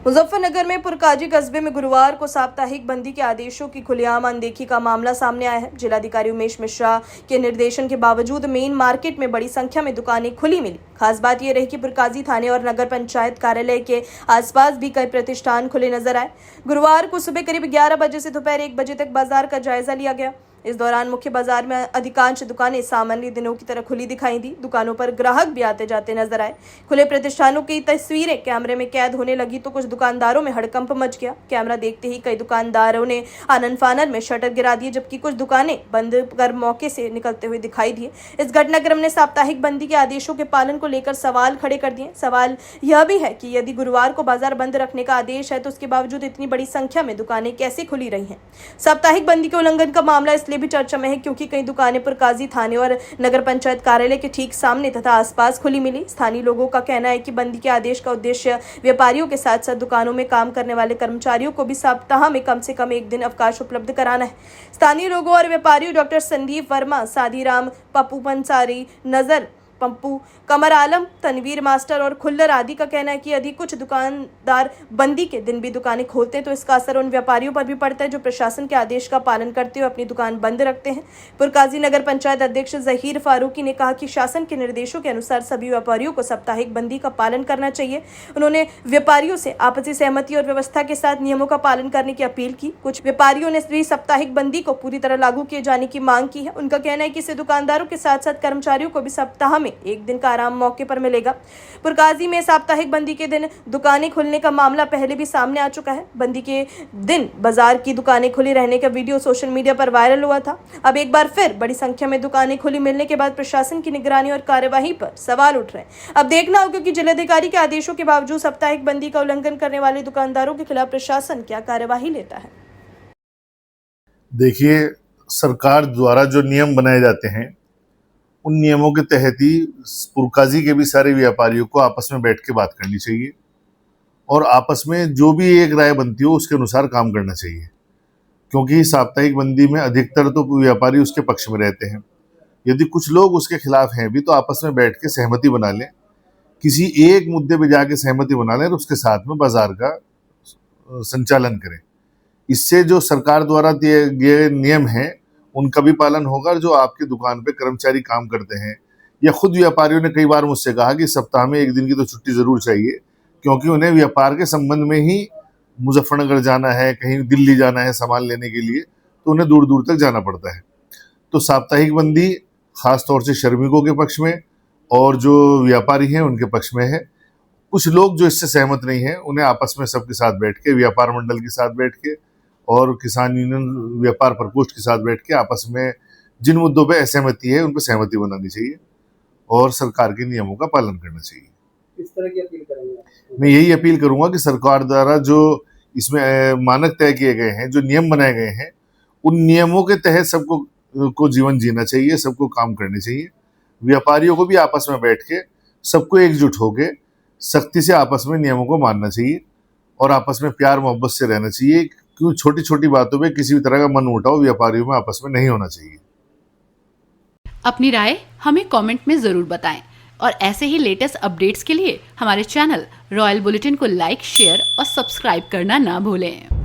मुजफ्फरनगर में पुरकाजी कस्बे में गुरुवार को साप्ताहिक बंदी के आदेशों की खुलेआम अनदेखी का मामला सामने आया है। जिलाधिकारी उमेश मिश्रा के निर्देशन के बावजूद मेन मार्केट में बड़ी संख्या में दुकानें खुली मिली। खास बात यह रही कि पुरकाजी थाने और नगर पंचायत कार्यालय के आसपास भी कई प्रतिष्ठान खुले नजर आए। गुरुवार को सुबह करीब 11 बजे से दोपहर 1 बजे तक बाजार का जायजा लिया गया। इस दौरान मुख्य बाजार में अधिकांश दुकानें सामान्य दिनों की तरह खुली दिखाई दी। दुकानों पर ग्राहक भी आते जाते नजर आए। खुले प्रतिष्ठानों की तस्वीरें कैमरे में कैद होने लगी तो कुछ दुकानदारों में हड़कंप मच गया। कैमरा देखते ही कई दुकानदारों ने आनन फानन में शटर गिरा दिए, जबकि कुछ दुकानें बंद कर मौके से निकलते हुए दिखाई दिए। इस घटनाक्रम ने साप्ताहिक बंदी के आदेशों के पालन को लेकर सवाल खड़े कर दिए। सवाल यह भी है कि यदि गुरुवार को बाजार बंद रखने का आदेश है तो उसके बावजूद इतनी बड़ी संख्या में दुकानें कैसे खुली रही हैं। साप्ताहिक बंदी के उल्लंघन का मामला इसलिए भी चर्चा में है क्योंकि कई दुकानें पुरकाजी थाने और नगर पंचायत कार्यालय के ठीक सामने तथा आसपास खुली मिली। स्थानीय लोगों का कहना है कि बंदी के आदेश का उद्देश्य व्यापारियों के साथ साथ दुकानों में काम करने वाले कर्मचारियों को भी सप्ताह में कम से कम एक दिन अवकाश उपलब्ध कराना है। स्थानीय लोगों और व्यापारियों डॉक्टर संदीप वर्मा, साधीराम, पप्पू पंसारी, नजर पप्पू, कमर आलम, तनवीर मास्टर और खुल्लर आदि का कहना है कि यदि कुछ दुकानदार बंदी के दिन भी दुकानें खोलते हैं तो इसका असर उन व्यापारियों पर भी पड़ता है जो प्रशासन के आदेश का पालन करते हुए अपनी दुकान बंद रखते हैं। पुरकाजी नगर पंचायत अध्यक्ष जहीर फारूकी ने कहा कि शासन के निर्देशों के अनुसार सभी व्यापारियों को साप्ताहिक बंदी का पालन करना चाहिए। उन्होंने व्यापारियों से आपसी सहमति और व्यवस्था के साथ नियमों का पालन करने की अपील की। कुछ व्यापारियों ने भी साप्ताहिक बंदी को पूरी तरह लागू किए जाने की मांग की है। उनका कहना है कि इससे दुकानदारों के साथ साथ कर्मचारियों को भी सप्ताह में एक दिन का आराम मौके पर मिलेगा। पुरकाजी में साप्ताहिक बंदी के दिन दुकानें खुलने का मामला पहले भी सामने आ चुका है। बंदी के दिन बाजार की दुकानें खुली रहने का वीडियो सोशल मीडिया पर वायरल हुआ था। अब एक बार फिर बड़ी संख्या में दुकानें खुली मिलने के बाद प्रशासन की निगरानी और कार्यवाही पर सवाल उठ रहे हैं। अब देखना होगा कि जिलाधिकारी के आदेशों के बावजूद साप्ताहिक बंदी का उल्लंघन करने वाले दुकानदारों के खिलाफ प्रशासन क्या कार्यवाही लेता है। देखिए, सरकार द्वारा जो नियम बनाए जाते हैं उन नियमों के तहत ही पुरकाजी के भी सारे व्यापारियों को आपस में बैठ के बात करनी चाहिए और आपस में जो भी एक राय बनती हो उसके अनुसार काम करना चाहिए, क्योंकि साप्ताहिक बंदी में अधिकतर तो व्यापारी उसके पक्ष में रहते हैं। यदि कुछ लोग उसके खिलाफ हैं भी तो आपस में बैठ के सहमति बना लें, किसी एक मुद्दे पे जाके सहमति बना लें और उसके साथ में बाजार का संचालन करें। इससे जो सरकार द्वारा दिए गए नियम हैं उनका भी पालन होगा और जो आपकी दुकान पे कर्मचारी काम करते हैं या खुद व्यापारियों ने कई बार मुझसे कहा कि सप्ताह में एक दिन की तो छुट्टी जरूर चाहिए, क्योंकि उन्हें व्यापार के संबंध में ही मुजफ्फरनगर जाना है, कहीं दिल्ली जाना है सामान लेने के लिए, तो उन्हें दूर दूर तक जाना पड़ता है। तो साप्ताहिक बंदी खास तौर से श्रमिकों के पक्ष में और जो व्यापारी हैं उनके पक्ष में है। कुछ लोग जो इससे सहमत नहीं है उन्हें आपस में सबके साथ बैठ के, व्यापार मंडल के साथ बैठ के और किसान यूनियन व्यापार प्रकोष्ठ के साथ बैठ के आपस में जिन मुद्दों पे असहमति है उन पर सहमति बनानी चाहिए और सरकार के नियमों का पालन करना चाहिए। इस तरह की अपील करेंगे। मैं यही अपील करूंगा कि सरकार द्वारा जो इसमें मानक तय किए गए हैं, जो नियम बनाए गए हैं, उन नियमों के तहत सबको जीवन जीना चाहिए, सबको काम करने चाहिए। व्यापारियों को भी आपस में बैठ के सबको एकजुट होके सख्ती से आपस में नियमों को मानना चाहिए और आपस में प्यार मोहब्बत से रहना चाहिए, क्यों छोटी छोटी बातों पे किसी भी तरह का मन उठाव व्यापारियों में आपस में नहीं होना चाहिए। अपनी राय हमें कमेंट में जरूर बताएं और ऐसे ही लेटेस्ट अपडेट्स के लिए हमारे चैनल रॉयल बुलेटिन को लाइक, शेयर और सब्सक्राइब करना ना भूलें।